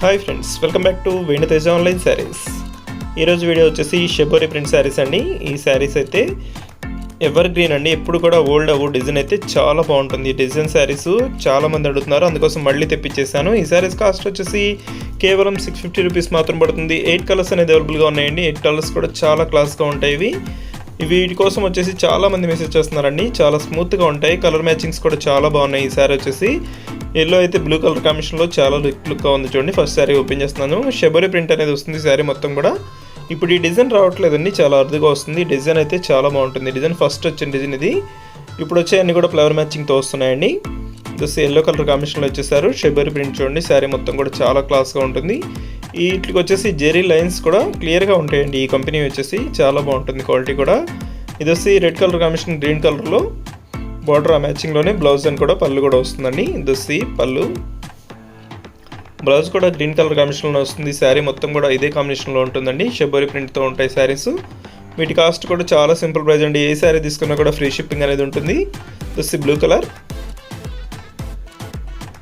Hi friends, welcome back to వెను Teja online saris. ఈరోజు video వచ్చేసి సెబోరి ప్రింట్ సారీస్ అండి. ఈ సారీస్ అయితే ఎవర్ గ్రీన్ అండి, ఎప్పుడు కూడా ఓల్డ్ అవ్వు. డిజైన్ అయితే చాలా బాగుంటుంది. డిజైన్ సారీస్ చాలామంది అడుగుతున్నారు, అందుకోసం మళ్ళీ తెప్పించేసాను. ఈ సారీస్ కాస్ట్ వచ్చేసి కేవలం 650 రూపీస్ మాత్రం పడుతుంది. 8 కలర్స్ అనేది అవైలబుల్గా ఉన్నాయండి. 8 కలర్స్ కూడా చాలా క్లాస్గా ఉంటాయి. వీటి కోసం వచ్చేసి చాలామంది మెసేజ్ చేస్తున్నారండి. చాలా స్మూత్గా ఉంటాయి. కలర్ మ్యాచింగ్స్ కూడా చాలా బాగున్నాయి. ఈ సారీ వచ్చేసి ఎల్లో అయితే బ్లూ కలర్ కాంబినేషన్లో చాలా లుక్గా ఉంది. చూడండి, ఫస్ట్ శారీ ఓపెన్ చేస్తున్నాను. సెబోరి ప్రింట్ అనేది వస్తుంది శారీ మొత్తం కూడా. ఇప్పుడు ఈ డిజైన్ రావట్లేదండి, చాలా అరుదుగా వస్తుంది. డిజైన్ అయితే చాలా బాగుంటుంది. డిజైన్ ఫస్ట్ వచ్చిన డిజైన్ ఇది. ఇప్పుడు వచ్చే అన్ని కూడా ఫ్లవర్ మ్యాచింగ్తో వస్తున్నాయండి. జస్ట్ ఎల్లో కలర్ కాంబినేషన్లో వచ్చేసారు. సెబోరి ప్రింట్ చూడండి, శారీ మొత్తం కూడా చాలా క్లాస్గా ఉంటుంది. వీటికి వచ్చేసి జెరీ లైన్స్ కూడా క్లియర్గా ఉంటాయండి. ఈ కంపెనీ వచ్చేసి చాలా బాగుంటుంది, క్వాలిటీ కూడా. ఇది వచ్చి రెడ్ కలర్ కాంబినేషన్ గ్రీన్ కలర్లో బార్డర్ ఆ మ్యాచింగ్లోనే బ్లౌజ్ అని కూడా పళ్ళు కూడా వస్తుందండి. ఇది వచ్చి పళ్ళు, బ్లౌజ్ కూడా గ్రీన్ కలర్ కాంబినేషన్లో వస్తుంది. శారీ మొత్తం కూడా ఇదే కాంబినేషన్లో ఉంటుందండి. సెబోరి ప్రింట్తో ఉంటాయి శారీస్. వీటి కాస్ట్ కూడా చాలా సింపుల్ ప్రైస్ అండి. ఏ శారీ తీసుకున్నా కూడా ఫ్రీ షిప్పింగ్ అనేది ఉంటుంది. ఇది వచ్చి బ్లూ కలర్,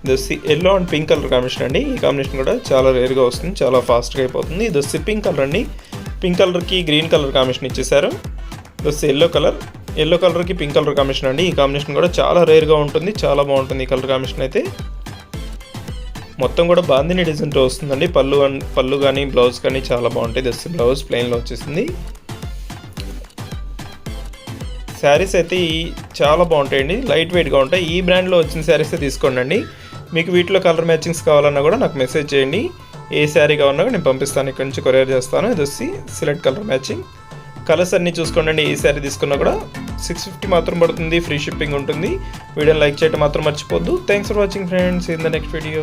ఇది వచ్చి yellow and pink colour combination అండి. ఈ కాంబినేషన్ కూడా చాలా రేర్గా వస్తుంది, చాలా ఫాస్ట్గా అయిపోతుంది. ఇది వచ్చి పింక్ కలర్ అండి. పింక్ కలర్కి గ్రీన్ కలర్ కాంబినేషన్ ఇచ్చేసారు. ఇది వచ్చి ఎల్లో కలర్, ఎల్లో కలర్కి పింక్ కలర్ కాంబినేషన్ అండి. ఈ కాంబినేషన్ కూడా చాలా రేర్గా ఉంటుంది, చాలా బాగుంటుంది ఈ కలర్ కాంబినేషన్ అయితే. మొత్తం కూడా బాందిని డిజైన్తో వస్తుందండి. పళ్ళు కానీ బ్లౌజ్ కానీ చాలా బాగుంటాయి. ఇది వచ్చి బ్లౌజ్ ప్లెయిన్లో వచ్చేసింది. శారీస్ అయితే చాలా బాగుంటాయండి, లైట్ వెయిట్గా ఉంటాయి. ఈ బ్రాండ్లో వచ్చిన శారీస్ తీసుకోండి అండి. మీకు వీటిలో కలర్ మ్యాచింగ్స్ కావాలన్నా కూడా నాకు మెసేజ్ చేయండి. ఏ శారీ కావాలన్నా కూడా నేను పంపిస్తాను, ఇక్కడ నుంచి కొరియర్ చేస్తాను. ఇది వచ్చి సెలెక్ట్ కలర్ మ్యాచింగ్. కలర్స్ అన్నీ చూసుకోండి అండి. ఏ శారీ తీసుకున్నా కూడా 650 మాత్రం పడుతుంది, ఫ్రీ షిప్పింగ్ ఉంటుంది. వీడియోని లైక్ చేయడం మాత్రం మర్చిపోద్దు. Thanks for watching friends. In the next video.